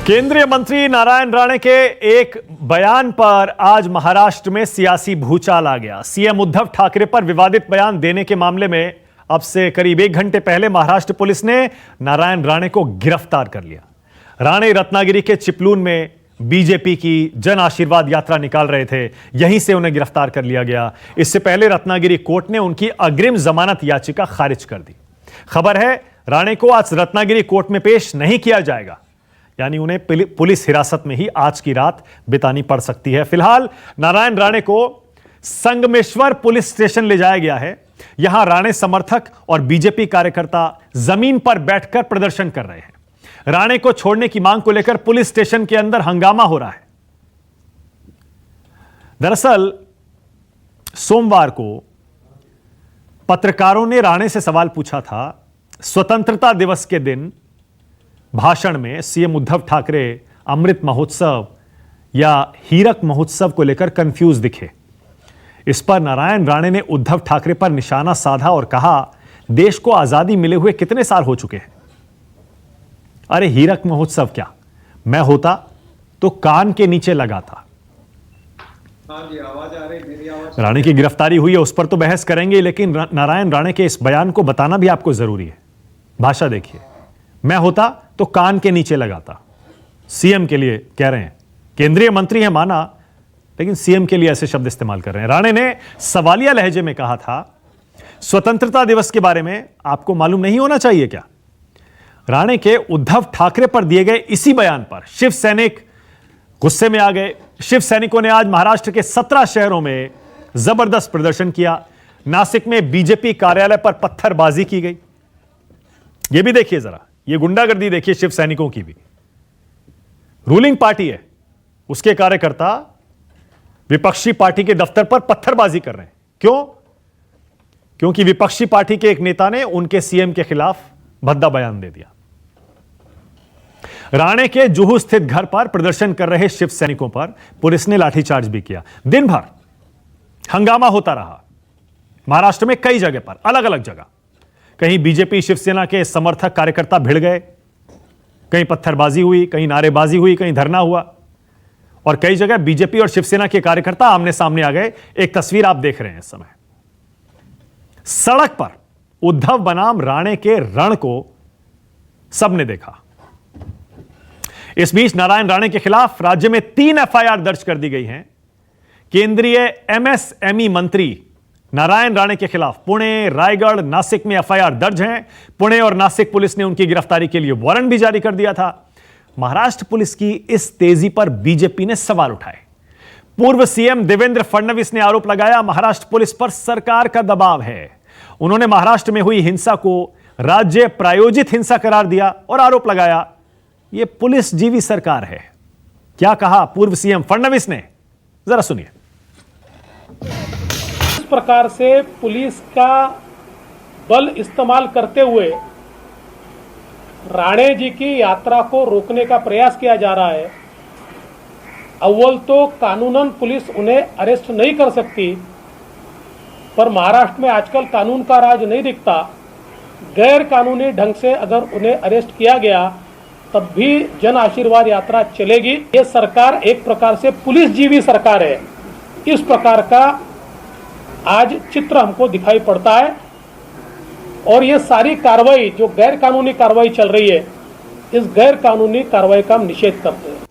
केंद्रीय मंत्री नारायण राणे के एक बयान पर आज महाराष्ट्र में सियासी भूचाल आ गया। सीएम उद्धव ठाकरे पर विवादित बयान देने के मामले में अब से करीब 1 घंटे पहले महाराष्ट्र पुलिस ने नारायण राणे को गिरफ्तार कर लिया। राणे रत्नागिरी के चिपलून में बीजेपी की जन आशीर्वाद यात्रा निकाल रहे थे, यहीं से उन्हें गिरफ्तार कर लिया गया। इससे पहले रत्नागिरी कोर्ट ने उनकी अग्रिम जमानत याचिका खारिज कर दी। खबर है राणे को आज रत्नागिरी कोर्ट में पेश नहीं किया जाएगा, यानी उन्हें पुलिस हिरासत में ही आज की रात बितानी पड़ सकती है। फिलहाल नारायण राणे को संगमेश्वर पुलिस स्टेशन ले जाया गया है। यहां राणे समर्थक और बीजेपी कार्यकर्ता जमीन पर बैठकर प्रदर्शन कर रहे हैं। राणे को छोड़ने की मांग को लेकर पुलिस स्टेशन के अंदर हंगामा हो रहा है। दरअसल सोमवार को पत्रकारों ने राणे से सवाल पूछा था। स्वतंत्रता दिवस के दिन भाषण में सीएम उद्धव ठाकरे अमृत महोत्सव या हीरक महोत्सव को लेकर कंफ्यूज दिखे। इस पर नारायण राणे ने उद्धव ठाकरे पर निशाना साधा और कहा, देश को आजादी मिले हुए कितने साल हो चुके हैं। अरे हीरक महोत्सव क्या, मैं होता तो कान के नीचे लगाता। आवाज आ रही, मेरी आवाज। राणे की गिरफ्तारी हुई है, उस पर तो बहस करेंगे, लेकिन नारायण राणे के इस बयान को बताना भी आपको जरूरी है। भाषा देखिए, मैं होता तो कान के नीचे लगाता। सीएम के लिए कह रहे हैं, केंद्रीय मंत्री हैं माना, लेकिन सीएम के लिए ऐसे शब्द इस्तेमाल कर रहे हैं। राणे ने सवालिया लहजे में कहा था, स्वतंत्रता दिवस के बारे में आपको मालूम नहीं होना चाहिए क्या। राणे के उद्धव ठाकरे पर दिए गए इसी बयान पर शिव सैनिक गुस्से में आ गए। शिव सैनिकों ने आज महाराष्ट्र के 17 शहरों में जबरदस्त प्रदर्शन किया। नासिक में बीजेपी कार्यालय पर पत्थरबाजी की गई। यह भी देखिए जरा, ये गुंडागर्दी देखिए शिव सैनिकों की भी। रूलिंग पार्टी है, उसके कार्यकर्ता विपक्षी पार्टी के दफ्तर पर पत्थरबाजी कर रहे हैं। क्यों? क्योंकि विपक्षी पार्टी के एक नेता ने उनके सीएम के खिलाफ भद्दा बयान दे दिया। राणे के जुहू स्थित घर पर प्रदर्शन कर रहे शिव सैनिकों पर पुलिस ने लाठीचार्ज भी किया। दिन भर हंगामा होता रहा महाराष्ट्र में कई जगह पर, अलग अलग जगह। कहीं बीजेपी शिवसेना के समर्थक कार्यकर्ता भिड़ गए, कहीं पत्थरबाजी हुई, कहीं नारेबाजी हुई, कहीं धरना हुआ, और कई जगह बीजेपी और शिवसेना के कार्यकर्ता आमने सामने आ गए। एक तस्वीर आप देख रहे हैं इस समय। सड़क पर उद्धव बनाम राणे के रण को सबने देखा। इस बीच नारायण राणे के खिलाफ राज्य में 3 एफआईआर दर्ज कर दी गई हैं। केंद्रीय एमएसएमई मंत्री नारायण राणे के खिलाफ पुणे, रायगढ़, नासिक में एफआईआर दर्ज हैं। पुणे और नासिक पुलिस ने उनकी गिरफ्तारी के लिए वारंट भी जारी कर दिया था। महाराष्ट्र पुलिस की इस तेजी पर बीजेपी ने सवाल उठाए। पूर्व सीएम देवेंद्र फडणवीस ने आरोप लगाया, महाराष्ट्र पुलिस पर सरकार का दबाव है। उन्होंने महाराष्ट्र में हुई हिंसा को राज्य प्रायोजित हिंसा करार दिया और आरोप लगाया, यह पुलिस जीवी सरकार है। क्या कहा पूर्व सीएम फडणवीस ने, जरा सुनिए। इस प्रकार से पुलिस का बल इस्तेमाल करते हुए राणे जी की यात्रा को रोकने का प्रयास किया जा रहा है। अव्वल तो कानूनन पुलिस उन्हें अरेस्ट नहीं कर सकती, पर महाराष्ट्र में आजकल कानून का राज नहीं दिखता। गैर कानूनी ढंग से अगर उन्हें अरेस्ट किया गया तब भी जन आशीर्वाद यात्रा चलेगी। ये सरकार एक प्रकार से पुलिस जीवी सरकार है। इस प्रकार का आज चित्र हमको दिखाई पड़ता है, और ये सारी कार्रवाई जो गैर कानूनी कार्रवाई चल रही है, इस गैर कानूनी कार्रवाई का हम निषेध करते हैं।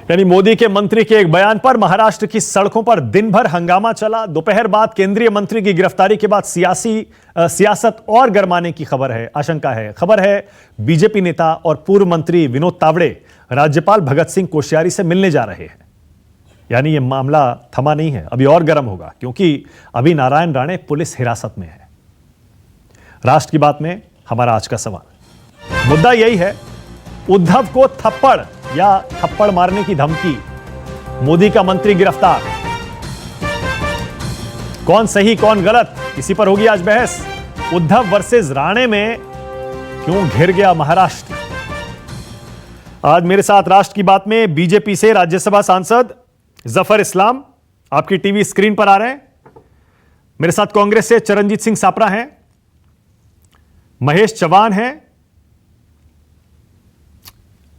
यानी मोदी के मंत्री के एक बयान पर महाराष्ट्र की सड़कों पर दिन भर हंगामा चला। दोपहर बाद केंद्रीय मंत्री की गिरफ्तारी के बाद सियासत और गरमाने की आशंका है। खबर है बीजेपी नेता और पूर्व मंत्री विनोद तावड़े राज्यपाल भगत सिंह कोश्यारी से मिलने जा रहे हैं। यानी यह मामला थमा नहीं है, अभी और गर्म होगा, क्योंकि अभी नारायण राणे पुलिस हिरासत में है। राष्ट्र की बात में हमारा आज का सवाल, मुद्दा यही है, उद्धव को थप्पड़ या थप्पड़ मारने की धमकी, मोदी का मंत्री गिरफ्तार, कौन सही कौन गलत, इसी पर होगी आज बहस। उद्धव वर्सेस राणे में क्यों घिर गया महाराष्ट्र। आज मेरे साथ राष्ट्र की बात में बीजेपी से राज्यसभा सांसद जफर इस्लाम आपकी टीवी स्क्रीन पर आ रहे हैं। मेरे साथ कांग्रेस से चरणजीत सिंह सापरा हैं, महेश चव्हाण हैं,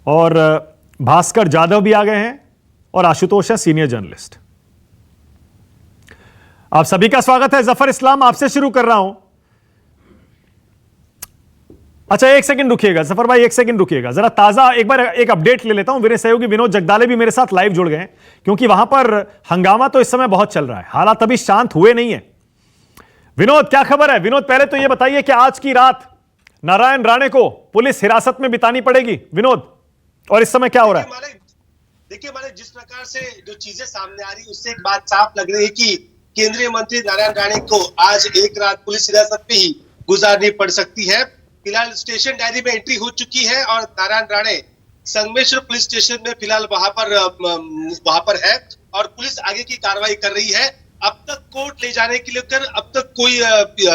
और भास्कर जाधव भी आ गए हैं और आशुतोष है सीनियर जर्नलिस्ट। आप सभी का स्वागत है। जफर इस्लाम, आपसे शुरू कर रहा हूं। अच्छा, एक सेकंड रुकिएगा जफर भाई, एक सेकंड रुकिएगा जरा। ताजा एक बार एक अपडेट ले लेता हूं। मेरे सहयोगी विनोद जगदाले भी मेरे साथ लाइव जुड़ गए हैं, क्योंकि वहां पर हंगामा तो इस समय बहुत चल रहा है, हालात अभी शांत हुए नहीं है। विनोद, क्या खबर है? विनोद, पहले तो यह बताइए कि आज की रात नारायण राणे को पुलिस हिरासत में बितानी पड़ेगी विनोद, और इस समय क्या हो रहा है? देखिए माने, जिस प्रकार से जो चीजें सामने आ रही, उससे एक बात साफ लग रही है कि केंद्रीय मंत्री नारायण राणे को आज एक रात पुलिस हिरासत में ही गुजारनी पड़ सकती है। फिलहाल स्टेशन डायरी में एंट्री हो चुकी है और नारायण राणे संगमेश्वर पुलिस स्टेशन में फिलहाल वहां पर है और पुलिस आगे की कार्रवाई कर रही है। अब तक कोर्ट ले जाने के लेकर अब तक कोई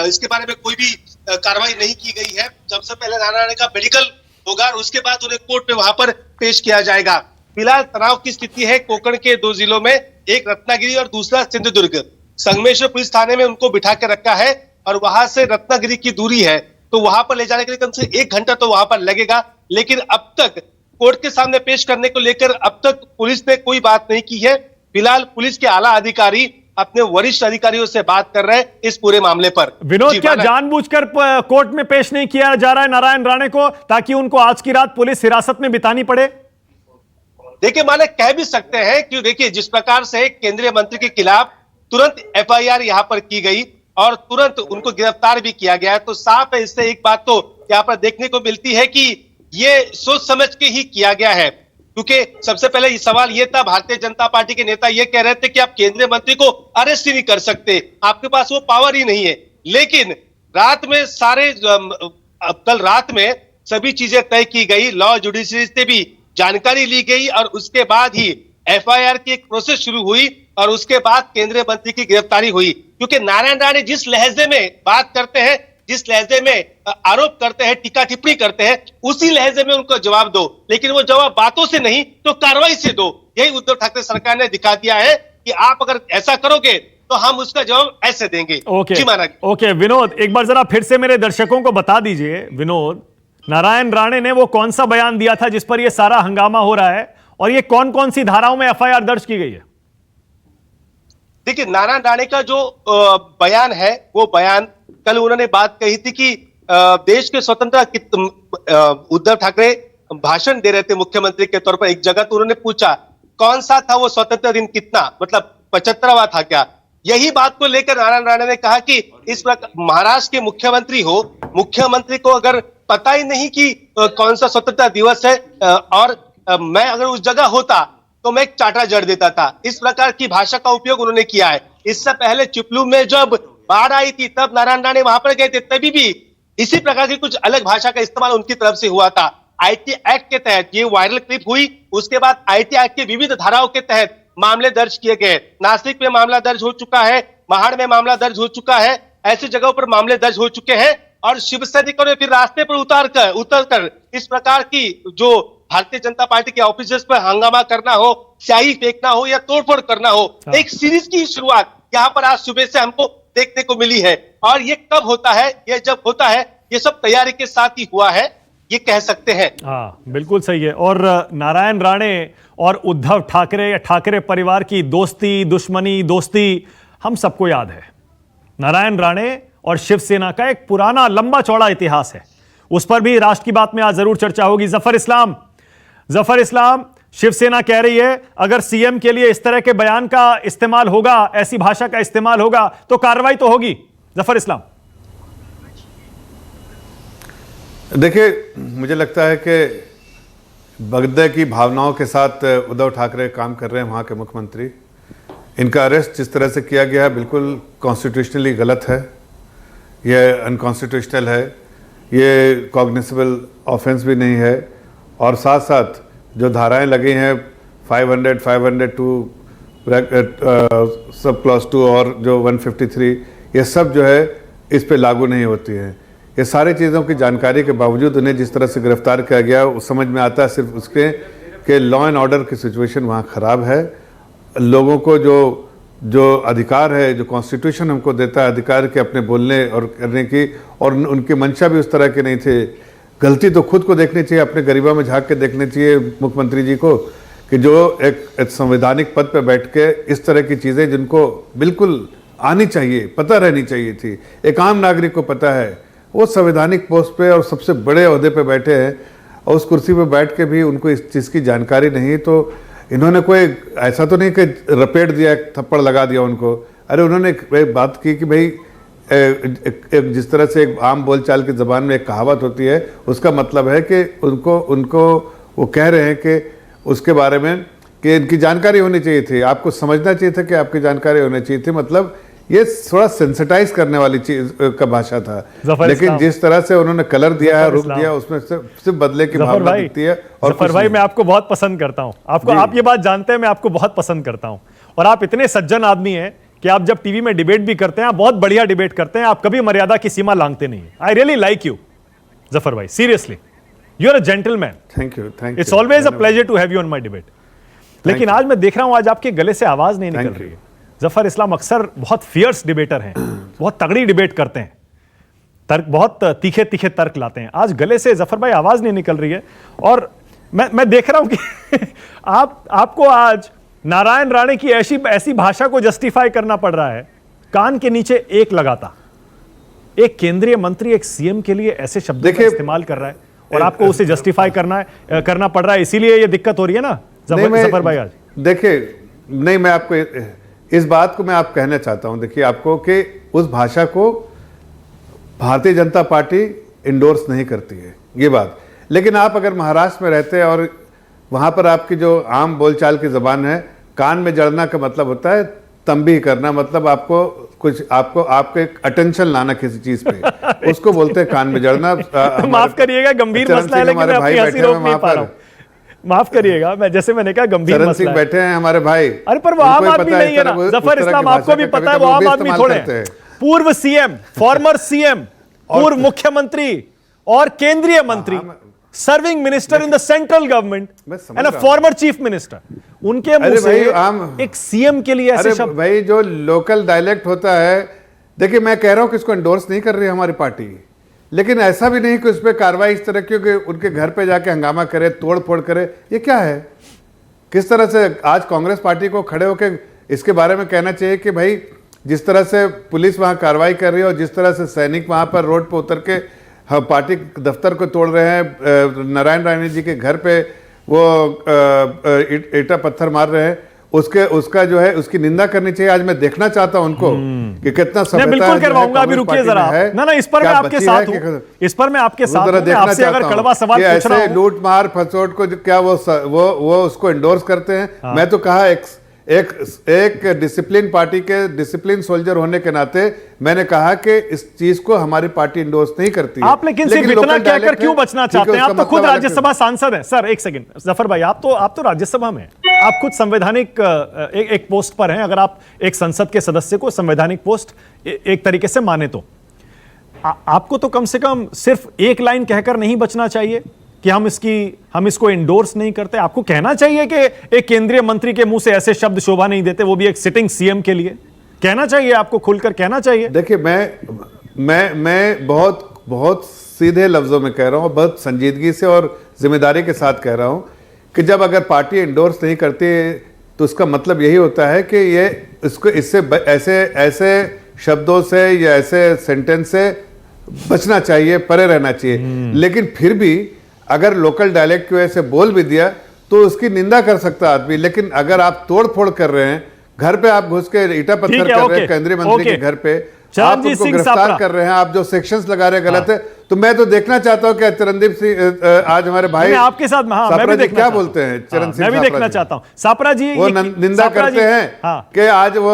इसके बारे में कोई भी कार्रवाई नहीं की गई है। सबसे पहले नारायण राणे का मेडिकल होगा और उसके बाद उन्हें कोर्ट में वहां पर पेश किया जाएगा। फिलहाल तनाव की स्थिति है कोंकण के 2 जिलों में, एक रत्नागिरी और दूसरा सिंधुदुर्ग। संगमेश्वर पुलिस थाने में उनको बिठा के रखा है और वहां से रत्नागिरी की दूरी है, तो वहां पर ले जाने के लिए कम से 1 घंटा तो वहां पर लगेगा। लेकिन अब तक कोर्ट के सामने पेश करने को लेकर अब तक पुलिस ने कोई बात नहीं की है। फिलहाल पुलिस के आला अधिकारी अपने वरिष्ठ अधिकारियों से बात कर रहे हैं इस पूरे मामले पर। विनोद, क्या जानबूझकर कोर्ट में पेश नहीं किया जा रहा है नारायण राणे को, ताकि उनको आज की रात पुलिस हिरासत में बितानी पड़े? देखिए माने, कह भी सकते हैं कि देखिए जिस प्रकार से केंद्रीय मंत्री के खिलाफ तुरंत एफआईआर यहां पर की गई और तुरंत उनको गिरफ्तार भी किया गया है, तो साफ है इससे एक बात तो यहां पर देखने को मिलती है कि ये सोच समझ के ही किया गया है। क्योंकि सबसे पहले सवाल ये था, भारतीय जनता पार्टी के नेता ये कह रहे थे कि आप केंद्रीय मंत्री को अरेस्ट ही नहीं कर सकते, आपके पास वो पावर ही नहीं है। लेकिन रात में कल रात में सभी चीजें तय की गई, लॉ जुडिशरी से भी जानकारी ली गई और उसके बाद ही एफआईआर की एक प्रोसेस शुरू हुई और उसके बाद केंद्रीय मंत्री की गिरफ्तारी हुई। क्योंकि नारायण राणे जिस लहजे में बात करते हैं, जिस लहजे में आरोप करते हैं, टीका टिप्पणी करते हैं, उसी लहजे में उनको जवाब दो, लेकिन वो जवाब बातों से नहीं तो कार्रवाई से दो। यही उद्धव ठाकरे सरकार ने दिखा दिया है कि आप अगर ऐसा करोगे तो हम उसका जवाब ऐसे देंगे। ओके विनोद, एक बार जरा फिर से मेरे दर्शकों को बता दीजिए विनोद, नारायण राणे ने वो कौन सा बयान दिया था जिस पर यह सारा हंगामा हो रहा है, और ये कौन कौन सी धाराओं में एफआईआर दर्ज की गई है? देखिए, नारायण राणे का जो बयान है, वो बयान कल उन्होंने बात कही थी कि देश के स्वतंत्रता, उद्धव ठाकरे भाषण दे रहे थे मुख्यमंत्री के तौर पर एक जगह, तो उन्होंने पूछा कौन सा था वो स्वतंत्रता दिन, कितना, मतलब 75वां था क्या? यही बात को लेकर नारायण राणे ने कहा कि इस प्रकार महाराष्ट्र के मुख्यमंत्री हो, मुख्यमंत्री को अगर पता ही नहीं कि कौन सा स्वतंत्रता दिवस है और मैं अगर उस जगह होता तो मैं एक चाटा जड़ देता था। इस प्रकार की भाषा का उपयोग उन्होंने किया है। इससे पहले चिपलू में जब बाढ़ आई थी तब नारायण राणे वहां पर गए थे, तभी भी इसी प्रकार की कुछ अलग भाषा का इस्तेमाल उनकी तरफ से हुआ था। आईटी एक्ट के तहत ये वायरल क्लिप हुई, उसके बाद आईटी एक्ट के विविध धाराओं के तहत मामले दर्ज किए गए। नासिक में मामला दर्ज हो चुका है, महाड़ में मामला दर्ज हो चुका है, ऐसी जगहों पर मामले दर्ज हो चुके हैं और शिव सैनिकों ने फिर रास्ते पर उतर कर इस प्रकार की जो भारतीय जनता पार्टी के ऑफिसर्स पर हंगामा करना हो, स्याही फेंकना हो या तोड़फोड़ करना हो, एक सीरीज की शुरुआत यहाँ पर आज सुबह से हमको देखने को मिली है। और ये कब होता है? ये जब होता है, ये सब तैयारी के साथ ही हुआ है, ये कह सकते हैं। हाँ, बिल्कुल सही है। और नारायण राणे और उद्धव ठाकरे या ठाकरे परिवार की दोस्ती, दुश्मनी, दोस्ती हम सबको याद है। नारायण राणे और शिवसेना का एक पुराना लंबा चौड़ा इतिहास है, उस पर भी राष्ट्र की बात में आज जरूर चर्चा होगी। जफर इस्लाम, शिवसेना कह रही है अगर सीएम के लिए इस तरह के बयान का इस्तेमाल होगा, ऐसी भाषा का इस्तेमाल होगा तो कार्रवाई तो होगी। जफर इस्लाम, देखिए, मुझे लगता है कि बगदे की भावनाओं के साथ उद्धव ठाकरे काम कर रहे हैं, वहाँ के मुख्यमंत्री। इनका अरेस्ट जिस तरह से किया गया है बिल्कुल कॉन्स्टिट्यूशनली गलत है, यह अनकॉन्स्टिट्यूशनल है, ये कॉग्निसेबल ऑफेंस भी नहीं है। और साथ साथ जो धाराएं लगी हैं 502 सब क्लॉज 2 और जो 153, ये सब जो है इस पे लागू नहीं होती हैं। ये सारी चीज़ों की जानकारी के बावजूद उन्हें जिस तरह से गिरफ्तार किया गया वो समझ में आता है सिर्फ उसके कि लॉ एंड ऑर्डर की सिचुएशन वहाँ ख़राब है। लोगों को जो अधिकार है, जो कॉन्स्टिट्यूशन हमको देता है अधिकार के अपने बोलने और करने की, और उनकी मंशा भी उस तरह के नहीं थे। गलती तो खुद को देखनी चाहिए, अपने गरिमा में झांक के देखनी चाहिए मुख्यमंत्री जी को कि जो एक संवैधानिक पद पे बैठ के इस तरह की चीज़ें जिनको बिल्कुल आनी चाहिए, पता रहनी चाहिए थी, एक आम नागरिक को पता है, वो संवैधानिक पोस्ट पे और सबसे बड़े ओहदे पे बैठे हैं और उस कुर्सी पे बैठ के भी उनको इस चीज़ की जानकारी नहीं। तो इन्होंने कोई ऐसा तो नहीं कि रपेट दिया, थप्पड़ लगा दिया उनको। अरे उन्होंने एक बात की कि भाई एक जिस तरह से एक आम बोलचाल की ज़बान में एक कहावत होती है, उसका मतलब है कि उनको वो कह रहे हैं कि उसके बारे में कि इनकी जानकारी होनी चाहिए थी, आपको समझना चाहिए था कि आपकी जानकारी होनी चाहिए थी। मतलब ये थोड़ा सेंसिटाइज करने वाली चीज का भाषा था, लेकिन जिस तरह से उन्होंने कलर दिया है, रुख दिया, उसमें सिर्फ बदले की भावना दिखती है। और जफर भाई, मैं आपको बहुत पसंद करता हूं, आप ये बात जानते हैं, मैं आपको बहुत पसंद करता हूं और आप इतने सज्जन आदमी हैं कि आप जब टीवी में डिबेट भी करते हैं, आप बहुत बढ़िया डिबेट करते हैं, आप कभी मर्यादा की सीमा लांघते नहीं है। I really like you Zafar भाई, seriously, you are a gentleman. Thank you, thank you. It's always a pleasure to have you on my debate. लेकिन आज मैं देख रहा हूं, आज आपके गले से आवाज नहीं निकल रही है। जफर इस्लाम अक्सर बहुत फियर्स डिबेटर हैं, बहुत तगड़ी डिबेट करते हैं, तर्क बहुत तीखे तीखे तर्क लाते हैं। आज गले से जफर भाई आवाज नहीं निकल रही है और मैं देख रहा हूं कि आपको आज नारायण राणे की ऐसी भाषा को जस्टिफाई करना पड़ रहा है, कान के नीचे एक लगाता। एक केंद्रीय मंत्री एक सीएम के लिए ऐसे शब्दों का इस्तेमाल कर रहा है और आपको उसे जस्टिफाई करना पड़ रहा है, इसीलिए ये दिक्कत हो रही है ना जफर भाई आज। देखिए, नहीं, मैं आपको इस बात को मैं आप कहना चाहता हूं, देखिए आपको, कि उस भाषा को भारतीय जनता पार्टी इंडोर्स नहीं करती है, ये बात। लेकिन आप अगर महाराष्ट्र में रहते हैं और वहां पर आपकी जो आम बोलचाल की जबान है, कान में जड़ना का मतलब होता है तंबीह करना, मतलब आपको एक अटेंशन लाना किसी चीज पे, उसको बोलते हैं कान में जड़ना। माफ करिएगा, गंभीर मसला है, लेकिन मैं अपनी हंसी रोक नहीं पा रहा हूं। माफ करिएगा, मैंने कहा गंभीर मसला है। बैठे हैं हमारे भाई। अरे पर वो आम आदमी नहीं है ना जफर इस्लाम, आपको भी पता है वो आम आदमी थोड़े हैं। पूर्व सीएम, फॉर्मर सीएम, पूर्व मुख्यमंत्री और केंद्रीय मंत्री, serving minister in the central government and a former chief minister, उनके मुंह से एक सीएम के लिए ऐसे शब्द। भाई जो लोकल डायलेक्ट होता है, देखिए मैं कह रहा हूं कि इसको एंडोर्स नहीं कर रही हमारी पार्टी, लेकिन ऐसा भी नहीं कि उस पर कार्रवाई इस तरह की कि उनके घर पे जाके हंगामा करे, तोड़ फोड़ करे। ये क्या है? किस तरह से आज कांग्रेस पार्टी को खड़े होकर इसके बारे में कहना चाहिए कि भाई जिस तरह से पुलिस वहां कार्रवाई कर रही है और जिस तरह से सैनिक वहां पर रोड पर उतर के पार्टी दफ्तर को तोड़ रहे हैं, नारायण राणे जी के घर पे वो ईटा पत्थर मार रहे हैं, उसका जो है उसकी निंदा करनी चाहिए। आज मैं देखना चाहता हूं उनको कि कितना सभ्यता है। बिल्कुल करवाऊंगा, अभी रुकिए जरा। ना इस पर मैं आपके साथ हूं, इस पर मैं आपके साथ हूं। आपसे अगर कड़वा सवाल पूछ रहा हूं, लूट मार फसोट को क्या वो उसको एंडोर्स करते हैं? मैं तो कहा एक डिसिप्लिन पार्टी के डिसिप्लिन सोल्जर होने के नाते मैंने कहा कि इस चीज को हमारी पार्टी इंडोर्स नहीं करती। आप लेकिन सिर्फ इतना कहकर क्यों बचना चाहते हैं? आप तो खुद राज्यसभा सांसद हैं। सर एक सेकंड, जफर भाई, आप तो राज्यसभा में, आप खुद संवैधानिक एक पोस्ट पर हैं। अगर आप एक संसद के सदस्य को संवैधानिक पोस्ट एक तरीके से माने तो आपको तो कम से कम सिर्फ एक लाइन कहकर नहीं बचना चाहिए कि हम इसको इंडोर्स नहीं करते। आपको कहना चाहिए कि एक केंद्रीय मंत्री के मुंह से ऐसे शब्द शोभा नहीं देते, वो भी एक सिटिंग सीएम के लिए। कहना चाहिए, आपको खुलकर कहना चाहिए। देखिए, मैं बहुत सीधे लफ्जों में कह रहा हूं, बहुत संजीदगी से और जिम्मेदारी के साथ कह रहा हूं कि जब अगर पार्टी इंडोर्स नहीं करती तो उसका मतलब यही होता है कि इससे ऐसे शब्दों से या ऐसे सेंटेंस से बचना चाहिए, परे रहना चाहिए। लेकिन फिर भी अगर लोकल डायलेक्ट की वजह से बोल भी दिया तो उसकी निंदा कर सकता आदमी। लेकिन अगर आप तोड़ फोड़ कर रहे हैं, घर पे आप घुस के ईटा पत्थर कर रहे हैं केंद्रीय मंत्री के घर पे, आप उनको गिरफ्तार कर रहे हैं, आप जो सेक्शंस लगा रहे हैं गलत है, तो मैं तो देखना चाहता हूं कि चरणदीप सिंह आज हमारे भाई आपके साथ, मैं भी देखना क्या बोलते हैं, चरण सिंह, मैं भी देखना चाहता हूं। सापरा जी वो निंदा करते हैं कि आज वो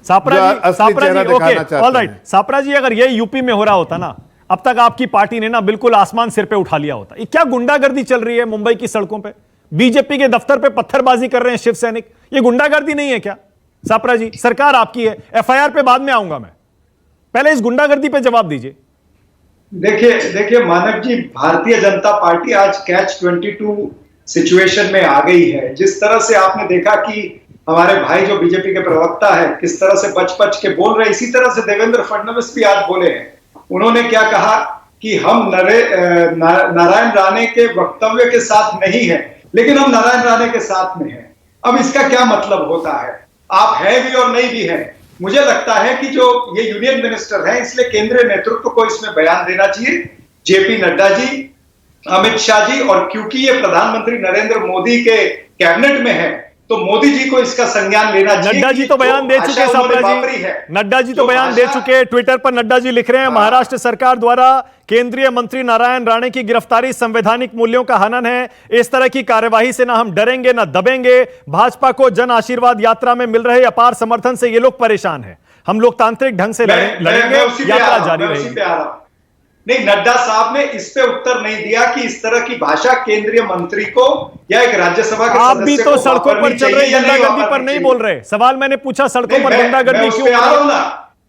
सापरा जी, ऑलराइट सापरा जी, अगर ये यूपी में हो रहा होता ना, अब तक आपकी पार्टी ने ना बिल्कुल आसमान सिर पे उठा लिया होता। ये क्या गुंडागर्दी चल रही है मुंबई की सड़कों पे? बीजेपी के दफ्तर पे पत्थरबाजी कर रहे हैं शिव सैनिक, ये गुंडागर्दी नहीं है क्या? सापरा जी, सरकार आपकी है, एफआईआर पे बाद में आऊंगा मैं, पहले इस गुंडागर्दी पे जवाब दीजिए। देखिए मानव जी, भारतीय जनता पार्टी आज कैच 22 सिचुएशन में आ गई है। जिस तरह से आपने देखा कि हमारे भाई जो बीजेपी के प्रवक्ता है किस तरह से बच के बोल रहे, इसी तरह से देवेंद्र फडणवीस भी आज बोले हैं। उन्होंने क्या कहा कि हम नारायण राणे के वक्तव्य के साथ नहीं है, लेकिन हम नारायण राणे के साथ में हैं। अब इसका क्या मतलब होता है? आप है भी और नहीं भी है। मुझे लगता है कि जो ये यूनियन मिनिस्टर है, इसलिए केंद्रीय नेतृत्व को इसमें बयान देना चाहिए, जेपी नड्डा जी, अमित शाह जी, और क्योंकि ये प्रधानमंत्री नरेंद्र मोदी के कैबिनेट में है तो मोदी जी को इसका संज्ञान लेना चाहिए। नड्डा जी तो बयान दे चुके, सापरा जी, नड्डा जी तो बयान दे चुके। ट्विटर पर नड्डा जी लिख रहे हैं, महाराष्ट्र सरकार द्वारा केंद्रीय मंत्री नारायण राणे की गिरफ्तारी संवैधानिक मूल्यों का हनन है। इस तरह की कार्यवाही से ना हम डरेंगे ना दबेंगे। भाजपा को जन आशीर्वाद यात्रा में मिल रहे अपार समर्थन से ये लोग परेशान हैं। हम लोकतांत्रिक ढंग से लड़ेंगे, यात्रा जारी रहेगी। नहीं, नड्डा साहब ने इस पे उत्तर नहीं दिया कि इस तरह की भाषा केंद्रीय मंत्री को या एक राज्यसभा के आप भी सदस्य तो को सड़कों पर चल रही गुंडागर्दी पर नहीं बोल रहे। सवाल मैंने पूछा, सड़कों पर गुंडागर्दी क्यों?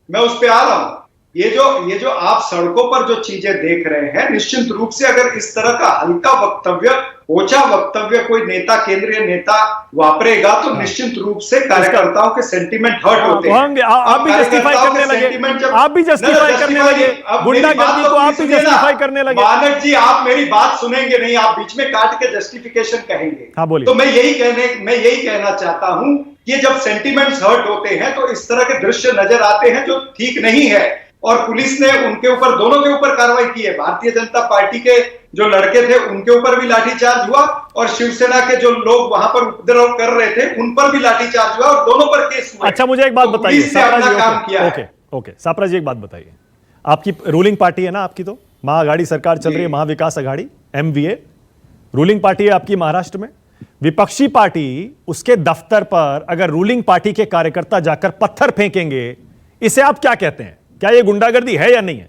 मैं उस पे आ रहा हूं। ये जो आप सड़कों पर जो चीजें देख रहे हैं, निश्चित रूप से अगर इस तरह का हल्का वक्तव्य, ओछा वक्तव्य कोई नेता, केंद्रीय नेता वापरेगा तो निश्चित रूप से कार्यकर्ताओं के सेंटिमेंट हर्ट होते हैं। आप भी जस्टिफाई करने लगे, आप भी जस्टिफाई करने लगे गुंडागर्दी को, आप भी जस्टिफाई करने लगे। मानक जी, आप मेरी बात सुनेंगे नहीं, आप बीच में काट के जस्टिफिकेशन कहेंगे। हाँ, बोलिए। तो मैं यही कहना चाहता हूं कि जब सेंटिमेंट्स हर्ट होते हैं तो इस तरह के दृश्य नजर आते हैं जो ठीक नहीं है, और पुलिस ने उनके ऊपर, दोनों के ऊपर कार्रवाई की है। भारतीय जनता पार्टी के जो लड़के थे उनके ऊपर भी लाठीचार्ज हुआ, और शिवसेना के जो लोग वहां पर उपद्रव कर रहे थे उन पर भी लाठीचार्ज हुआ, और दोनों पर केस हुए। अच्छा, मुझे एक बात बताइए, ओके, सापरा जी एक बात बताइए, आपकी रूलिंग पार्टी है ना, आपकी तो महाअघाड़ी सरकार चल रही है, Maha Vikas Aghadi, MVA ruling party है आपकी महाराष्ट्र में। विपक्षी पार्टी, उसके दफ्तर पर अगर रूलिंग पार्टी के कार्यकर्ता जाकर पत्थर फेंकेंगे, इसे आप क्या कहते हैं? क्या ये गुंडागर्दी है या नहीं है?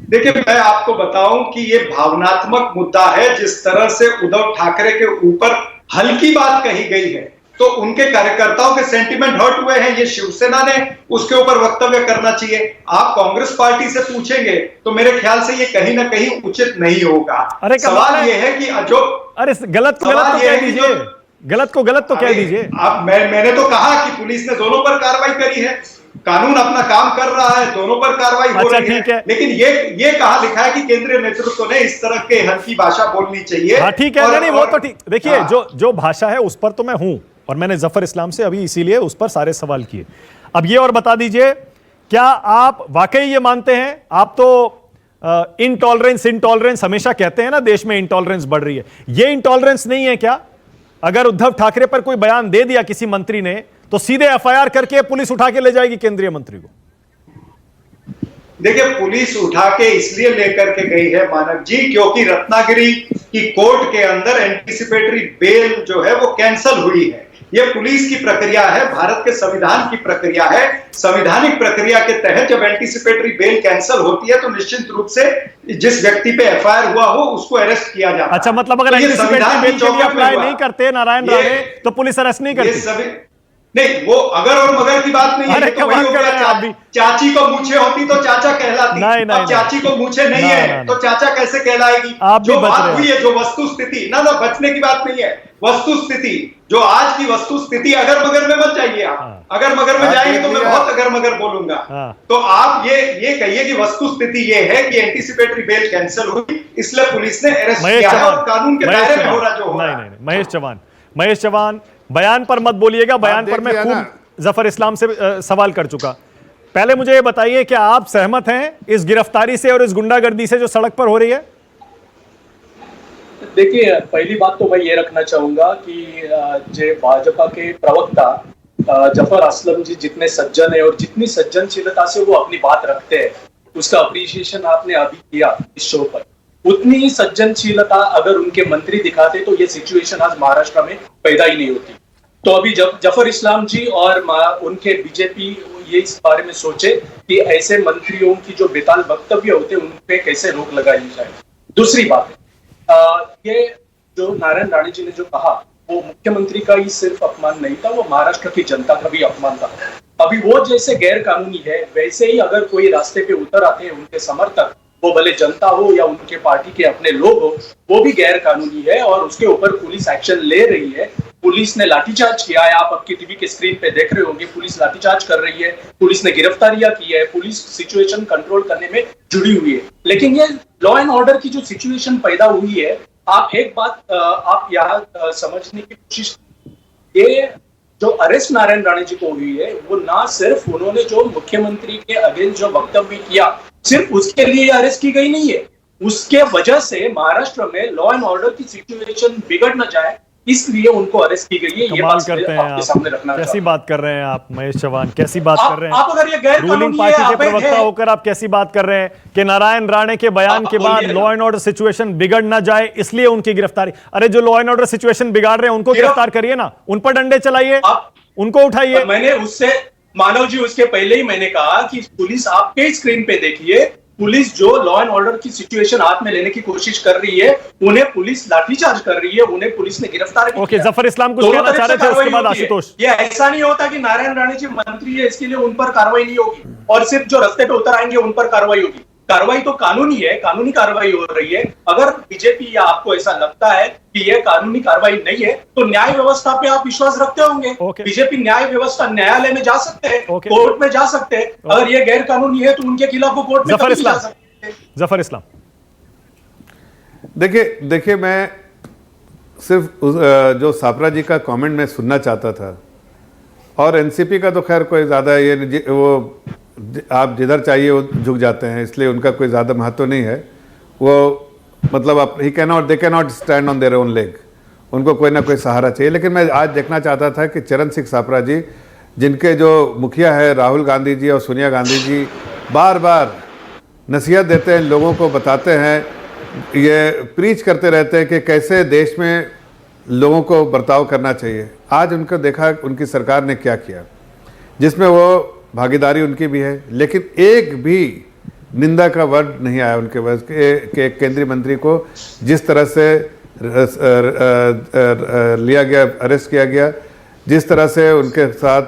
देखिए, मैं आपको बताऊं कि ये भावनात्मक मुद्दा है। जिस तरह से उद्धव ठाकरे के ऊपर हल्की बात कही गई है तो उनके कार्यकर्ताओं के सेंटिमेंट हर्ट हुए हैं। ये शिवसेना ने उसके ऊपर वक्तव्य करना चाहिए। आप कांग्रेस पार्टी से पूछेंगे तो मेरे ख्याल से ये कहीं ना कहीं उचित नहीं होगा। अरे सवाल ये है कि जो गलत को गलत तो कह दीजिए, गलत को गलत तो कह दीजिए। अब मैंने तो कहा कि पुलिस ने दोनों पर कार्रवाई करी है, कानून अपना काम कर रहा है, दोनों पर कार्रवाई हो रही है। लेकिन ये कहा लिखा है कि केंद्रीय नेतृत्व ने इस तरह के हल्की भाषा बोलनी चाहिए। हाँ, ठीक है, नहीं वो तो ठीक। देखिए, जो भाषा है उस पर तो मैं हूं, और मैंने जफर इस्लाम से अभी इसीलिए उस पर सारे सवाल किए। अब ये और बता दीजिए, क्या आप वाकई ये मानते हैं, आप तो इंटॉलरेंस हमेशा कहते हैं ना, देश में इंटॉलरेंस बढ़ रही है, ये इंटॉलरेंस नहीं है क्या? अगर उद्धव ठाकरे पर कोई बयान दे दिया किसी मंत्री ने तो सीधे FIR करके पुलिस उठा के ले जाएगी केंद्रीय मंत्री को। देखिए, पुलिस उठा के इसलिए लेकर के गई है मानव जी, क्योंकि रत्नागिरी की कोर्ट के अंदर एंटीसिपेटरी बेल जो है वो कैंसल हुई है। ये पुलिस की प्रक्रिया है, भारत के संविधान की प्रक्रिया है। संवैधानिक प्रक्रिया के तहत जब एंटीसिपेटरी बेल कैंसल होती है तो निश्चित रूप से जिस व्यक्ति पे FIR हुआ हो उसको अरेस्ट किया जाता है। अच्छा, मतलब अगर एंटीसिपेटरी बेल के लिए अप्लाई नहीं करते नारायण राणे तो पुलिस अरेस्ट नहीं करती? नहीं, वो अगर और मगर की बात नहीं है। तो वही हो गया, चाची को मूछे होती तो चाचा कहलाती। अब चाची को मूछे नहीं है तो चाचा कैसे कहलाएगी? जो बात हुई है, जो वस्तु स्थिति, ना बचने की बात नहीं है, वस्तु स्थिति, जो आज की वस्तु स्थिति, अगर मगर में मत जाइए आप। अगर मगर में जाएंगे तो मैं बहुत अगर मगर बोलूंगा। तो आप ये कहिए कि वस्तु स्थिति ये है कि एंटीसिपेटरी बेल कैंसिल हुई, इसलिए पुलिस ने अरेस्ट किया है, और कानून के दायरे में हो रहा जो हो रहा है। महेश चौहान, बयान पर मत बोलिएगा, बयान पर मैं खूब जफर इस्लाम से सवाल कर चुका। पहले मुझे ये बताइए, क्या आप सहमत हैं इस गिरफ्तारी से और इस गुंडागर्दी से जो सड़क पर हो रही है? देखिए, पहली बात तो मैं ये रखना चाहूंगा कि जो भाजपा के प्रवक्ता जफर असलम जी जितने सज्जन है और जितनी सज्जनशीलता से वो अपनी बात रखते हैं, उसका अप्रिशिएशन आपने अभी किया इस शो पर। उतनी ही सज्जनशीलता अगर उनके मंत्री दिखाते तो ये सिचुएशन आज महाराष्ट्र में पैदा ही नहीं होती। तो अभी जब जफर इस्लाम जी और उनके बीजेपी ये इस बारे में सोचे कि ऐसे मंत्रियों की जो बेताल वक्तव्य होते हैं उन पे कैसे रोक लगाई जाए। दूसरी बात, ये जो नारायण राणे जी ने जो कहा वो मुख्यमंत्री का ही सिर्फ अपमान नहीं था, वो महाराष्ट्र की जनता का भी अपमान था। अभी वो जैसे गैर कानूनी है, वैसे ही अगर कोई रास्ते पे उतर आते हैं उनके समर्थक, वो भले जनता हो या उनके पार्टी के अपने लोग हो, वो भी गैर कानूनी है और उसके ऊपर पुलिस एक्शन ले रही है। पुलिस ने लाठीचार्ज किया है। आप आपकी टीवी के स्क्रीन पे देख रहे होंगे, पुलिस लाठीचार्ज कर रही है, पुलिस ने गिरफ्तारियां की है, पुलिस सिचुएशन कंट्रोल करने में जुड़ी हुई है। लेकिन ये लॉ एंड ऑर्डर की जो सिचुएशन पैदा हुई है, आप एक बात आप यहाँ समझने की कोशिश, ये जो अरेस्ट नारायण राणे जी को हुई है, वो ना सिर्फ उन्होंने जो मुख्यमंत्री के अगेंस्ट जो वक्तव्य किया, सिर्फ उसके लिए अरेस्ट की गई नहीं है, उसके वजह से महाराष्ट्र में लॉ एंड ऑर्डर की सिचुएशन बिगड़ न जाए, इसलिए उनको अरेस्ट की गई है। ये बात करते हैं आपके सामने रखना कैसी बात कर रहे हैं आप महेश चौहान, कैसी बात कर रहे हैं आप अगर ये गैर रूलिंग कानूनी पार्टी है, के प्रवक्ता होकर आप कैसी बात कर रहे हैं कि नारायण राणे के बयान के बाद लॉ एंड ऑर्डर सिचुएशन बिगड़ ना जाए इसलिए उनकी गिरफ्तारी। अरे जो लॉ एंड ऑर्डर सिचुएशन बिगाड़ रहे हैं उनको गिरफ्तार करिए ना, उन पर डंडे चलाइए, उनको उठाइए। मैंने उससे मानव जी उसके पहले ही मैंने कहा कि पुलिस आपके स्क्रीन पे देखिए, पुलिस जो लॉ एंड ऑर्डर की सिचुएशन हाथ में लेने की कोशिश कर रही है, उन्हें पुलिस लाठीचार्ज कर रही है, उन्हें पुलिस ने गिरफ्तार किया। ओके, जफर इस्लाम कुछ कहना चाह रहे थे, उसके बाद आशुतोष। ये ऐसा नहीं होता कि नारायण राणे जी मंत्री है इसके लिए उन पर कार्रवाई नहीं होगी और सिर्फ जो रास्ते पे उतर आएंगे उन पर कार्रवाई होगी। कार्रवाई तो कानूनी है, कानूनी कार्रवाई हो रही है। अगर बीजेपी या आपको ऐसा लगता है कि यह कानूनी कार्रवाई नहीं है, तो न्याय व्यवस्था पे आप विश्वास रखते होंगे। बीजेपी न्याय व्यवस्था, न्यायालय में जा सकते हैं, कोर्ट में जा सकते हैं। अगर ये गैर कानूनी है तो उनके खिलाफ वो कोर्ट में कभी जा सकते हैं। जफर इस्लाम, देखिए मैं सिर्फ जो सापरा जी का कमेंट मैं सुनना चाहता था, और एनसीपी का तो खैर कोई ज़्यादा ये वो आप जिधर चाहिए वो झुक जाते हैं, इसलिए उनका कोई ज़्यादा महत्व नहीं है। वो मतलब आप they can not stand on their own leg, उनको कोई ना कोई सहारा चाहिए। लेकिन मैं आज देखना चाहता था कि चरण सिंह सापरा जी, जिनके जो मुखिया है राहुल गांधी जी और सोनिया गांधी जी, बार बार नसीहत देते हैं, लोगों को बताते हैं, ये प्रीच करते रहते हैं कि कैसे देश में लोगों को बर्ताव करना चाहिए। आज उनको देखा उनकी सरकार ने क्या किया, जिसमें वो भागीदारी उनकी भी है, लेकिन एक भी निंदा का वर्ड नहीं आया उनके पास के केंद्रीय मंत्री को जिस तरह से लिया गया, अरेस्ट किया गया, जिस तरह से उनके साथ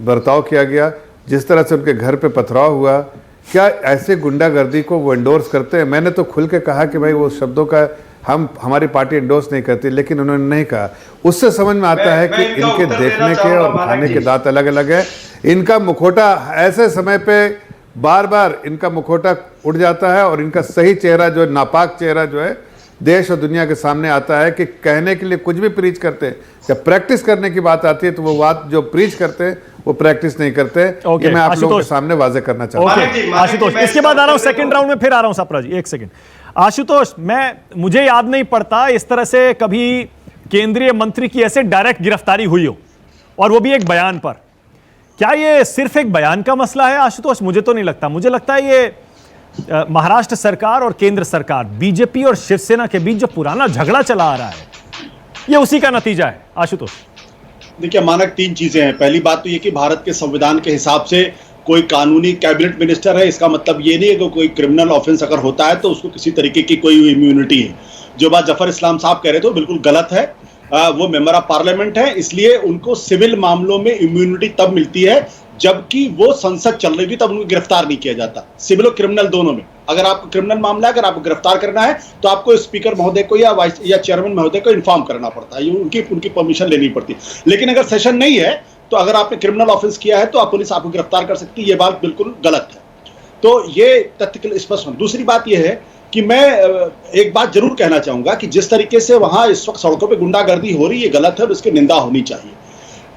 बर्ताव किया गया, जिस तरह से उनके घर पे पथराव हुआ। क्या ऐसे गुंडागर्दी को वो एंडोर्स करते हैं? मैंने तो खुल के कहा कि भाई वो शब्दों का हमारी पार्टी एंडोर्स नहीं करती, लेकिन उन्होंने नहीं कहा। उससे समझ में आता है कि इनके देखने के और खाने के दांत अलग अलग है। इनका मुखौटा ऐसे समय पे बार बार इनका मुखौटा उड़ जाता है और इनका सही चेहरा जो नापाक चेहरा जो है देश और दुनिया के सामने आता है कि कहने के लिए कुछ भी प्रीच करते हैं, जब प्रैक्टिस करने की बात आती है तो वो बात जो प्रीच करते हैं वो प्रैक्टिस नहीं करते। ये मैं आप लोगों के सामने वाजे करना चाहता हूं। आशुतोष, इसके बाद आ रहा हूं सेकंड राउंड में, फिर आ रहा हूं सापरा जी, एक सेकंड। आशुतोष, मुझे याद नहीं पड़ता इस तरह से कभी केंद्रीय मंत्री की ऐसे डायरेक्ट गिरफ्तारी हुई हो, और वो भी एक बयान पर। क्या ये सिर्फ एक बयान का मसला है आशुतोष? मुझे तो नहीं लगता। मुझे लगता है ये महाराष्ट्र सरकार और केंद्र सरकार, बीजेपी और शिवसेना के बीच जो पुराना झगड़ा चला आ रहा है, ये उसी का नतीजा है। आशुतोष, देखिए मानक, तीन चीजें हैं। पहली बात तो ये कि भारत के संविधान के हिसाब से कोई कानूनी कैबिनेट मिनिस्टर है, इसका मतलब ये नहीं है कि कोई क्रिमिनल ऑफेंस अगर होता है तो उसको किसी तरीके की कोई इम्यूनिटी है। जो बात जफर इस्लाम साहब कह रहे थे बिल्कुल गलत है। वो मेंबर ऑफ पार्लियामेंट है, इसलिए उनको सिविल मामलों में इम्यूनिटी तब मिलती है जबकि वो संसद चल रही थी, तब उनको गिरफ्तार नहीं किया जाता। सिविल और क्रिमिनल दोनों में अगर आपको क्रिमिनल मामला है, अगर आपको गिरफ्तार करना है तो आपको स्पीकर महोदय को या चेयरमैन महोदय को इन्फॉर्म करना पड़ता है, उनकी परमिशन लेनी पड़ती है। लेकिन अगर सेशन नहीं है तो अगर आपने क्रिमिनल ऑफेंस किया है तो आप पुलिस आपको गिरफ्तार कर सकती है। ये बात बिल्कुल गलत है, तो ये तथ्य स्पष्ट है। दूसरी बात यह है कि मैं एक बात जरूर कहना चाहूंगा कि जिस तरीके से वहां इस वक्त सड़कों पे गुंडागर्दी हो रही है, गलत है और इसकी निंदा होनी चाहिए।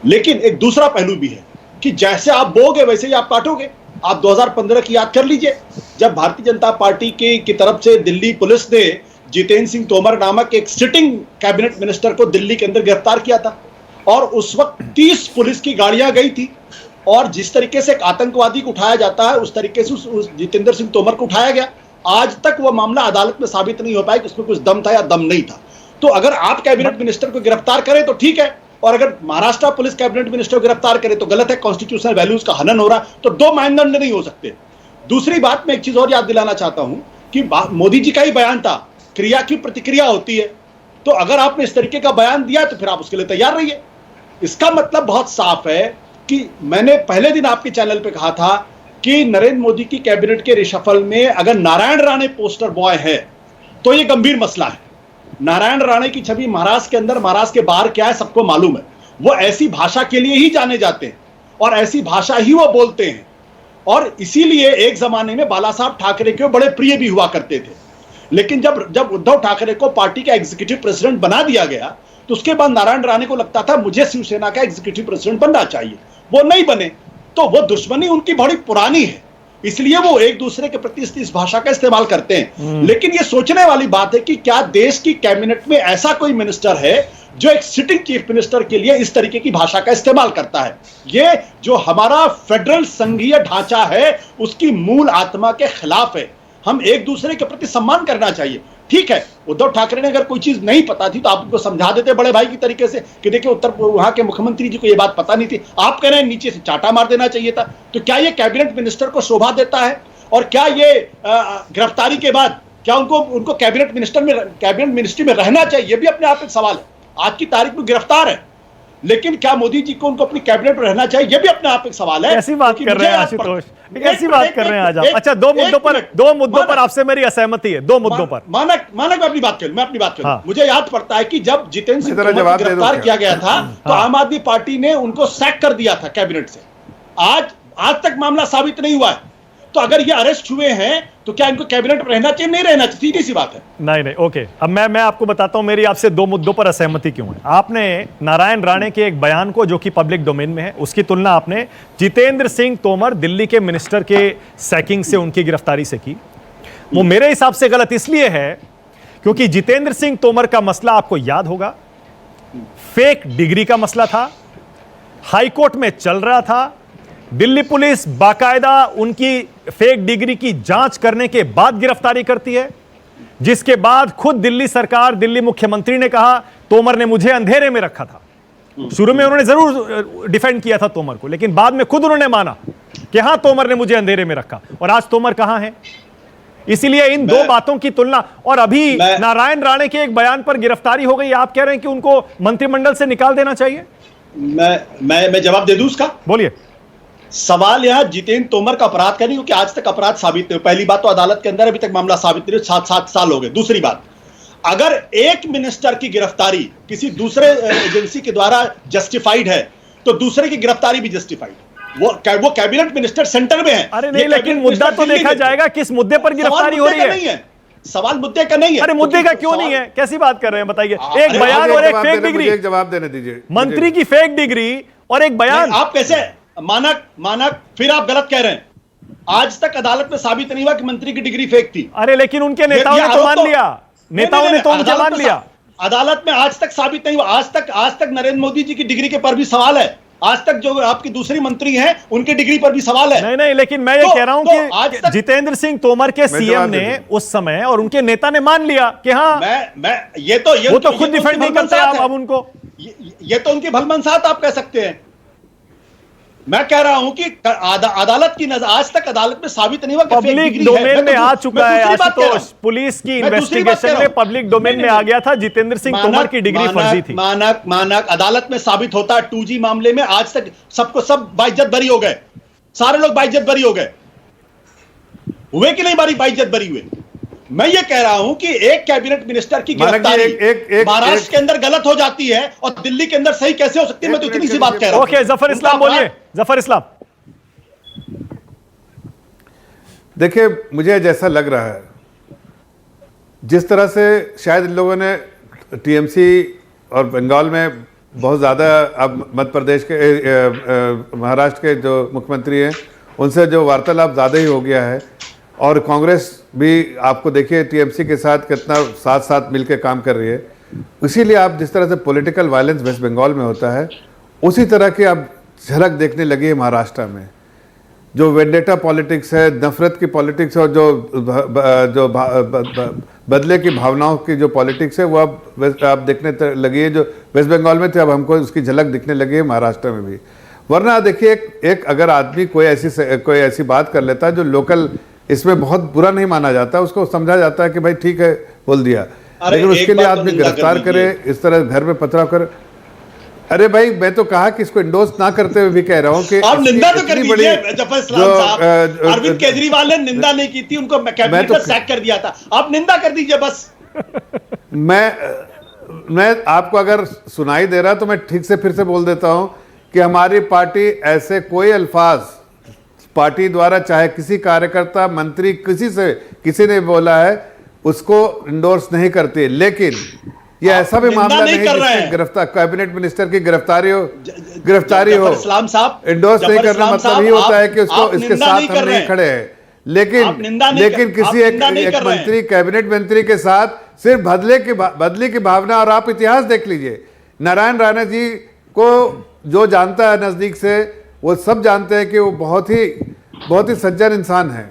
लेकिन एक दूसरा पहलू भी है कि जैसे आप बोगे वैसे ही आप काटोगे। आप 2015 की याद कर लीजिए, जब भारतीय जनता पार्टी की तरफ से दिल्ली पुलिस ने जितेंद्र सिंह तोमर नामक एक सिटिंग कैबिनेट मिनिस्टर को दिल्ली के अंदर गिरफ्तार किया था, और उस वक्त 30 पुलिस की गाड़ियां गई थी, और जिस तरीके से एक आतंकवादी को उठाया जाता है उस तरीके से उस जितेंद्र सिंह तोमर को उठाया गया। आज तक वह मामला अदालत में साबित नहीं हो पाया कि उसमें कुछ दम था या दम नहीं था। तो अगर आप कैबिनेट मिनिस्टर को गिरफ्तार करें तो ठीक है, और अगर महाराष्ट्र पुलिस कैबिनेट मिनिस्टर को गिरफ्तार करे तो गलत है, कॉन्स्टिट्यूशनल वैल्यूज का हनन हो रहा है, तो दो मानदंड नहीं हो सकते। दूसरी बात, मैं एक चीज और याद दिलाना चाहता हूं कि मोदी जी का ही बयान था, क्रिया की प्रतिक्रिया होती है। तो अगर आपने इस तरीके का बयान दिया तो फिर आप उसके लिए तैयार रहिए। इसका मतलब बहुत साफ है कि मैंने पहले दिन आपके चैनल पे कहा था कि नरेंद्र मोदी की कैबिनेट के रिशफल में अगर नारायण राणे पोस्टर बॉय है तो यह गंभीर मसला है। नारायण राणे की छवि महाराष्ट्र के अंदर, महाराष्ट्र के बाहर क्या है सबको मालूम है। वो ऐसी भाषा के लिए ही जाने जाते हैं और ऐसी भाषा ही वो बोलते हैं, और इसीलिए एक जमाने में बाला साहब ठाकरे के बड़े प्रिय भी हुआ करते थे। लेकिन जब उद्धव ठाकरे को पार्टी का एग्जीक्यूटिव प्रेसिडेंट बना दिया गया, तो उसके बाद नारायण राणे को लगता था मुझे शिवसेना का एग्जीक्यूटिव प्रेसिडेंट बनना चाहिए, वो नहीं बने, तो वो दुश्मनी उनकी बड़ी पुरानी है, इसलिए वो एक दूसरे के प्रति इस भाषा का इस्तेमाल करते हैं। लेकिन ये सोचने वाली बात है कि क्या देश की कैबिनेट में ऐसा कोई मिनिस्टर है जो एक सिटिंग चीफ मिनिस्टर के लिए इस तरीके की भाषा का इस्तेमाल करता है। ये जो हमारा फेडरल संघीय ढांचा है उसकी मूल आत्मा के खिलाफ है। हम एक दूसरे के प्रति सम्मान करना चाहिए। ठीक है, उद्धव ठाकरे ने अगर कोई चीज नहीं पता थी तो आप उनको समझा देते बड़े भाई की तरीके से कि देखिए वहां के मुख्यमंत्री जी को ये बात पता नहीं थी, आप कह रहे हैं नीचे से चाटा मार देना चाहिए था। तो क्या ये कैबिनेट मिनिस्टर को शोभा देता है? और क्या ये गिरफ्तारी के बाद क्या उनको कैबिनेट मिनिस्ट्री में रहना चाहिए? ये भी अपने आप एक सवाल है। आज की तारीख में गिरफ्तार है, लेकिन क्या मोदी जी को उनको अपनी कैबिनेट में रहना चाहिए? ये भी अपने आप एक सवाल है। कैसी बात कर रहे हैं आशुतोष, कैसी बात कर रहे हैं आज आप? अच्छा, दो मुद्दों पर आपसे मेरी असहमति है, दो मुद्दों पर। मानक मैं अपनी बात करूं। हाँ। मुझे याद पड़ता है कि जब जितेंद्र सिंह तोमर को गिरफ्तार किया गया था तो आम आदमी पार्टी ने उनको सैक कर दिया था कैबिनेट से। आज तक मामला साबित नहीं हुआ है। तो अगर ये अरेस्ट हुए हैं तो क्या इनको कैबिनेट में रहना चाहिए, नहीं रहना चाहिए? सीधी सी बात है। नहीं, ओके। अब मैं आपको बताता हूं मेरी आपसे दो मुद्दों पर असहमति क्यों है। आपने नारायण राणे के एक बयान को, जो कि पब्लिक डोमेन में है, उसकी तुलना आपने जितेंद्र सिंह तोमर दिल्ली के मिनिस्टर के सैकिंग से, उनकी गिरफ्तारी से की। वो मेरे हिसाब से गलत इसलिए है क्योंकि जितेंद्र सिंह तोमर का मसला आपको याद होगा, फेक डिग्री का मसला था, हाईकोर्ट में चल रहा था। दिल्ली पुलिस बाकायदा उनकी फेक डिग्री की जांच करने के बाद गिरफ्तारी करती है, जिसके बाद खुद दिल्ली सरकार, दिल्ली मुख्यमंत्री ने कहा तोमर ने मुझे अंधेरे में रखा था। शुरू में उन्होंने जरूर डिफेंड किया था तोमर को, लेकिन बाद में खुद उन्होंने माना कि हां, तोमर ने मुझे अंधेरे में रखा। और आज तोमर कहां है? इसीलिए इन दो बातों की तुलना। और अभी नारायण राणे के एक बयान पर गिरफ्तारी हो गई, आप कह रहे हैं कि उनको मंत्रिमंडल से निकाल देना चाहिए। मैं जवाब दे दूं उसका? बोलिए। सवाल यहां जितेंद्र तोमर का अपराध का नहीं, क्योंकि आज तक अपराध साबित नहीं। पहली बात तो अदालत के अंदर अभी तक मामला साबित नहीं, 7 साल हो गए। दूसरी बात, अगर एक मिनिस्टर की गिरफ्तारी किसी दूसरे एजेंसी के द्वारा जस्टिफाइड है तो दूसरे की गिरफ्तारी भी जस्टिफाइड है। वो कैबिनेट मिनिस्टर सेंटर में है। अरे नहीं, लेकिन मुद्दा तो देखा जाएगा किस मुद्दे पर गिरफ्तारी हो रही है। सवाल मुद्दे का नहीं है। अरे मुद्दे का क्यों नहीं है? कैसी बात कर रहे हैं, बताइए। एक बयान और एक फेक डिग्री। एक जवाब देने दीजिए। मंत्री की फेक डिग्री और एक बयान। आप कैसे मानक फिर आप गलत कह रहे हैं। आज तक अदालत में साबित नहीं हुआ कि मंत्री की डिग्री फेक थी। अरे लेकिन उनके नेताओं ने तो मान लिया, नेताओं ने तो उनके मान लिया। अदालत में आज तक साबित नहीं हुआ। आज तक नरेंद्र मोदी जी की डिग्री के पर भी सवाल है। आज तक जो आपकी दूसरी मंत्री हैं उनकी डिग्री पर भी सवाल है। नहीं, लेकिन मैं ये कह रहा हूं कि जितेंद्र सिंह तोमर के सीएम ने उस समय और उनके नेता ने मान लिया कि हाँ, वो तो खुद डिफेंड नहीं करते आप अब उनको। ये तो उनकी भलमनसाहत आप कह सकते हैं। मैं कह रहा हूं कि अदालत की नजर आज तक अदालत में साबित नहीं हुआ कि पब्लिक डोमेन में आ चुका है आशुतोष। पुलिस की इन्वेस्टिगेशन में पब्लिक डोमेन में आ गया था, जितेंद्र सिंह तोमर की डिग्री फर्जी थी। मानक अदालत में साबित होता है। 2G मामले में आज तक सब बाइज्जत बरी हो गए। सारे लोग बाइज्जत बरी हो गए। हुए कि नहीं बाइज्जत बरी हुए? मैं ये कह रहा हूं कि एक कैबिनेट मिनिस्टर की गिरफ्तारी महाराष्ट्र के अंदर गलत हो जाती है और दिल्ली के अंदर सही कैसे हो सकती है? मैं तो इतनी सी बात कह रहा हूं। ओके, जफर इस्लाम बोलिए। जफर इस्लाम, देखिए, मुझे जैसा लग रहा है, जिस तरह से शायद इन लोगों ने टीएमसी और बंगाल में बहुत ज़्यादा, अब मध्य प्रदेश के महाराष्ट्र के जो मुख्यमंत्री हैं उनसे जो वार्तालाप ज़्यादा ही हो गया है, और कांग्रेस भी आपको देखिए टीएमसी के साथ कितना साथ मिलकर काम कर रही है। इसीलिए आप जिस तरह से पॉलिटिकल वायलेंस वेस्ट बंगाल में होता है, उसी तरह की आप झलक देखने लगी है महाराष्ट्र में। जो वेंडेटा पॉलिटिक्स है, नफरत की पॉलिटिक्स, और जो बदले की भावनाओं की जो पॉलिटिक्स है, वो अब आप देखने लगी है। जो वेस्ट बंगाल में थे, अब हमको उसकी झलक दिखने लगी है महाराष्ट्र में भी। वरना देखिए, एक अगर आदमी कोई ऐसी बात कर लेता है जो लोकल, इसमें बहुत बुरा नहीं माना जाता, उसको समझा जाता है कि भाई ठीक है, बोल दिया। लेकिन उसके लिए आदमी गिरफ्तार करे, इस तरह घर में पथराव करे। अरे भाई, मैं तो कहा कि इसको इंडोर्स ना करते हुए भी कह रहा हूं कि आप निंदा तो कर दीजिए। जफर इस्लाम साहब, अरविंद केजरीवाल ने निंदा नहीं की थी, उनको कैबिनेट में सैक कर दिया था। आप निंदा कर दीजिए बस। मैं आपको अगर सुनाई दे रहा तो मैं ठीक से फिर से बोल देता हूं कि हमारी पार्टी ऐसे कोई अल्फाज पार्टी द्वारा चाहे किसी कार्यकर्ता मंत्री किसी ने बोला है उसको इंडोर्स नहीं करती है, लेकिन ये ऐसा भी मामला नहीं जिसमें गिरफ्तार कैबिनेट मिनिस्टर की गिरफ्तारी हो इस्लाम साहब इंडोर्स नहीं करना मतलब ही होता है कि उसको इसके साथ हम नहीं खड़े हैं। लेकिन किसी एक मंत्री कैबिनेट मंत्री के साथ सिर्फ बदले की भावना, और आप इतिहास देख लीजिए, नारायण राणे जी को जो जानता है नजदीक से वो सब जानते हैं कि वो बहुत ही सज्जन इंसान है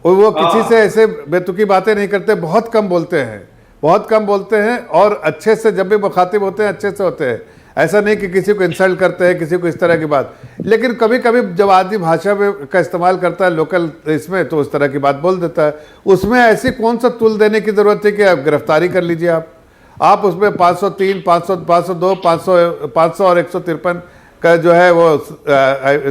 और वो किसी से ऐसे बेतुकी बातें नहीं करते, बहुत कम बोलते हैं और अच्छे से जब भी मुखातिब होते हैं अच्छे से होते हैं। ऐसा नहीं कि किसी को इंसल्ट करते हैं, किसी को इस तरह की बात। लेकिन कभी कभी जब आदमी भाषा का इस्तेमाल करता है लोकल इसमें तो उस तरह की बात बोल देता है। उसमें ऐसी कौन सा तुल देने की जरूरत है कि आप गिरफ्तारी कर लीजिए। आप उसमें 503, 502, 500 और 153 का जो है वो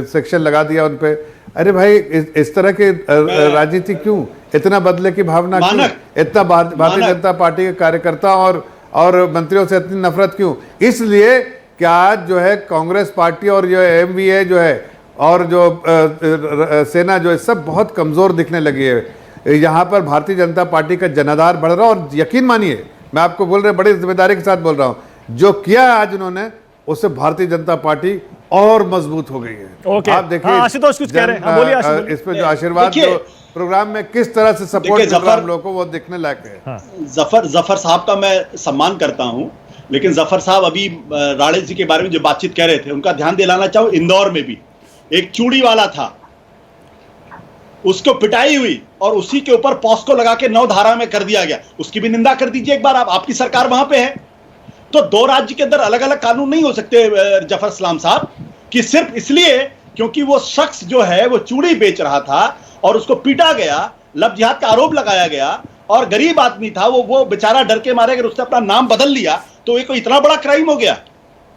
सेक्शन लगा दिया उन पे। अरे भाई इस तरह की राजनीति क्यों, इतना बदले की भावना क्यों, इतना भारतीय जनता पार्टी के कार्यकर्ता और मंत्रियों से इतनी नफरत क्यों? इसलिए कि आज जो है कांग्रेस पार्टी और जो एमवीए जो है और जो सेना जो है सब बहुत कमजोर दिखने लगी है। यहाँ पर भारतीय जनता पार्टी का जनाधार बढ़ रहा है और यकीन मानिए मैं आपको बोल रहा हूँ, बड़ी जिम्मेदारी के साथ बोल रहा हूँ, जो किया है आज उन्होंने उससे भारतीय जनता पार्टी और मजबूत हो गई है। आप देखिए आशुतोष कुछ कह रहे हैं, बोलिए आशुतोष। इस पे जो आशीर्वाद जो प्रोग्राम में किस तरह से सपोर्ट कर रहा है हम लोगों को वो देखने लायक है। जफर साहब का मैं सम्मान करता हूं, लेकिन जफर साहब अभी राणे जी के बारे में जो बातचीत कर रहे थे उनका ध्यान दिलाना चाहूं। इंदौर में भी एक चूड़ी वाला था, उसको पिटाई हुई और उसी के ऊपर पॉस्को लगा के 9 धारा में कर दिया गया। उसकी भी निंदा कर दीजिए एक बार। आपकी सरकार वहां पे है तो 2 राज्य के अंदर अलग अलग कानून नहीं हो सकते जफर इस्लाम साहब, कि सिर्फ इसलिए क्योंकि वो शख्स जो है वो चूड़ी बेच रहा था और उसको पीटा गया, लव जिहाद का आरोप लगाया गया और गरीब आदमी था वो बेचारा डर के मारे अगर उसने अपना नाम बदल लिया तो ये कोई इतना बड़ा क्राइम हो गया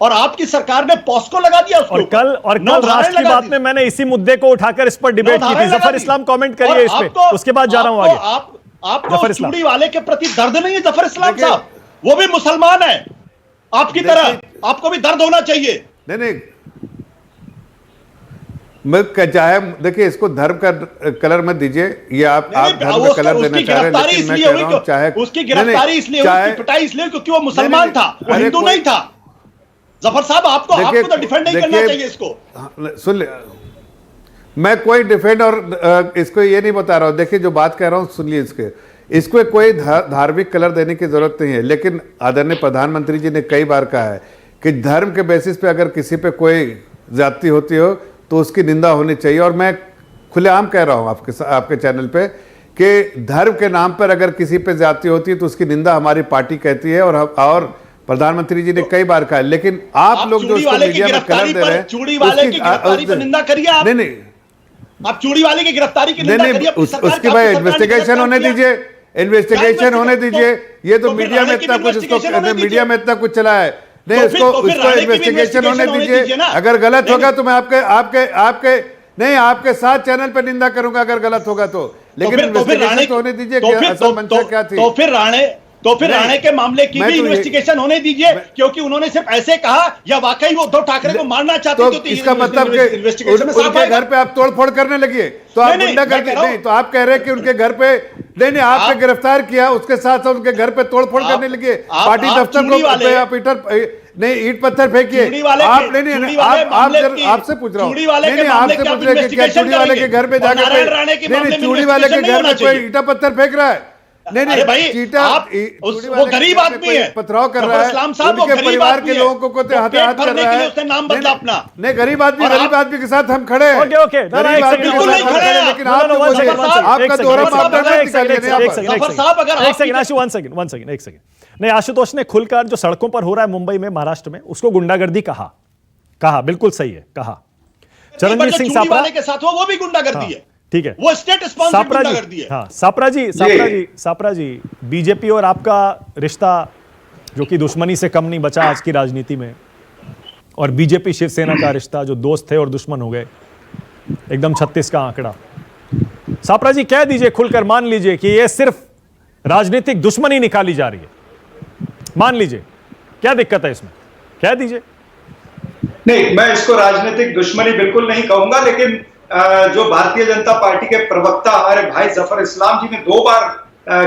और आपकी सरकार ने पॉस्को लगा दिया उसको। और कल राष्ट्र की बात में मैंने इसी मुद्दे को उठाकर इस पर डिबेट की थी। जफर इस्लाम कमेंट करिए इस पे, उसके बाद जा रहा हूं आगे। आपको चूड़ी वाले के प्रति दर्द नहीं है जफर इस्लाम साहब? वो भी मुसलमान है आपकी तरह, आपको भी दर्द होना चाहिए। नहीं मैं चाहे देखिए इसको धर्म का कलर मत दीजिए, ये आप धर्म का कलर देना चाह रहे हैं, लेकिन मैं कह रहा हूं चाहे उसकी गिरफ्तारी इसलिए हुई, पिटाई इसलिए क्योंकि वो मुसलमान था, वो हिंदू नहीं था। जफर साहब आपको तो डिफेंड नहीं करना चाहिए इसको। सुन ले, मैं कोई डिफेंड और इसको ये नहीं बता रहा हूं। देखिए जो बात कह रहा हूं सुन लीजिए, इसको कोई धार्मिक कलर देने की जरूरत नहीं है, लेकिन आदरणीय प्रधानमंत्री जी ने कई बार कहा है कि धर्म के बेसिस पे अगर किसी पे कोई ज्यादती होती हो तो उसकी निंदा होनी चाहिए। और मैं खुलेआम कह रहा हूं आपके चैनल पे कि धर्म के नाम पर अगर किसी पे ज्यादती होती है तो उसकी निंदा हमारी पार्टी कहती है और प्रधानमंत्री जी ने कई बार कहा है। लेकिन आप लोग जो इसको मीडिया में कलर दे रहे हैं, चूड़ी वाले की गिरफ्तारी पर निंदा करिए आप। नहीं आप चूड़ी वाले की गिरफ्तारी की निंदा करिए। उसकी भाई इन्वेस्टिगेशन होने दीजिए, इन्वेस्टिगेशन होने दीजिए। ये तो मीडिया में इतना कुछ मीडिया में इतना कुछ चला है, नहीं उसको इन्वेस्टिगेशन होने दीजिए। अगर गलत होगा तो मैं आपके साथ चैनल पे निंदा करूंगा अगर गलत होगा तो, लेकिन इन्वेस्टिगेशन तो होने दीजिए कि असल मंशा क्या थी। तो फिर राणे के मामले की भी इन्वेस्टिगेशन होने दीजिए, क्योंकि उन्होंने सिर्फ ऐसे कहा या वाकई वो उद्धव ठाकरे को मारना चाहते थे। इसका मतलब कि उनके घर पे आप तोड़फोड़ करने लगे तो आप गुंडागर्दी नहीं, तो आप कह रहे हैं कि उनके घर पे नहीं आपने गिरफ्तार किया, उसके साथ साथ उनके घर पे तोड़फोड़ करने लगे, पार्टी दफ्तर को नहीं ईट पत्थर फेंकिए। आप नहीं आपसे पूछ रहा हूँ, नहीं आपसे पूछ रहे कि क्या चूड़ी वाले के घर पे जाकर नहीं चूड़ी वाले के घर में कोई ईटा पत्थर फेंक रहा है? नहीं भाई चीटा वो गरीब आदमी है, पथराव कर रहा है, उनके परिवार के लोगों को हताहत कर रहा है। उसने नाम बदला अपना। नहीं गरीब आदमी के साथ हम खड़े हैं, ओके गरीब आदमी के साथ खड़े हैं, लेकिन आपका दोहरा मापदंड एक सेकंड नहीं, आशुतोष ने खुलकर जो सड़कों पर हो रहा है मुंबई में, महाराष्ट्र में, उसको गुंडागर्दी कहा बिल्कुल सही है, कहा। चरणजीत सिंह सापरा के साथ वो भी गुंडागर्दी है, ठीक है, वो स्टेट स्पॉन्सर्ड गुंडागर्दी है। हाँ, सापरा जी बीजेपी और आपका रिश्ता जो कि दुश्मनी से कम नहीं बचा आज की राजनीति में, और बीजेपी शिवसेना का रिश्ता जो दोस्त थे और दुश्मन हो गए, एकदम 36 का आंकड़ा। सापरा जी कह दीजिए खुलकर, मान लीजिए कि ये सिर्फ राजनीतिक दुश्मनी निकाली जा रही है, मान लीजिए, क्या दिक्कत है इसमें, कह दीजिए। नहीं, मैं इसको राजनीतिक दुश्मनी बिल्कुल नहीं कहूंगा, लेकिन जो भारतीय जनता पार्टी के प्रवक्ता हमारे भाई जफर इस्लाम जी ने 2 बार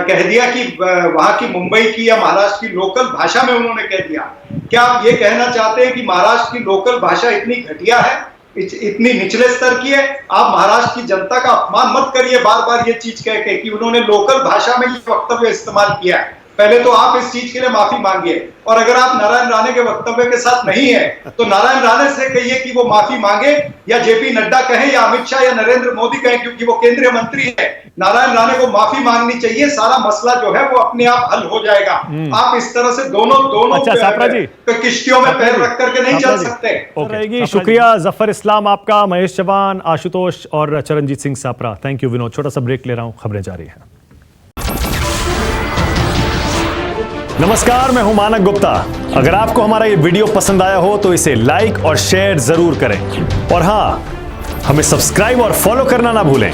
कह दिया कि वहां की मुंबई की या महाराष्ट्र की लोकल भाषा में उन्होंने कह दिया। क्या आप ये कहना चाहते हैं कि महाराष्ट्र की लोकल भाषा इतनी घटिया है, इतनी निचले स्तर की है? आप महाराष्ट्र की जनता का अपमान मत करिए बार बार ये चीज कह के कि उन्होंने लोकल भाषा में ये वक्तव्य इस्तेमाल किया है। पहले तो आप इस चीज के लिए माफी मांगिए, और अगर आप नारायण राणे के वक्तव्य के साथ नहीं है तो नारायण राणे से कहिए कि वो माफी मांगे, या जेपी नड्डा कहें या अमित शाह या नरेंद्र मोदी कहें, क्योंकि वो केंद्रीय मंत्री है। नारायण राणे को माफी मांगनी चाहिए, सारा मसला जो है वो अपने आप हल हो जाएगा। आप इस तरह से दोनों अच्छा, सापरा जी, किश्तियों में पैर रख करके नहीं चल सकते। रहेगी। शुक्रिया जफर इस्लाम आपका, महेश चौहान, आशुतोष और चरणजीत सिंह सापरा। Thank you Vinod. छोटा सा ब्रेक ले रहा हूं, खबरें जारी हैं। नमस्कार, मैं हूं मानक गुप्ता। अगर आपको हमारा ये वीडियो पसंद आया हो तो इसे लाइक और शेयर जरूर करें, और हां, हमें सब्सक्राइब और फॉलो करना ना भूलें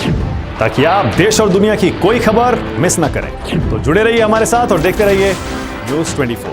ताकि आप देश और दुनिया की कोई खबर मिस ना करें। तो जुड़े रहिए हमारे साथ और देखते रहिए न्यूज़ 24।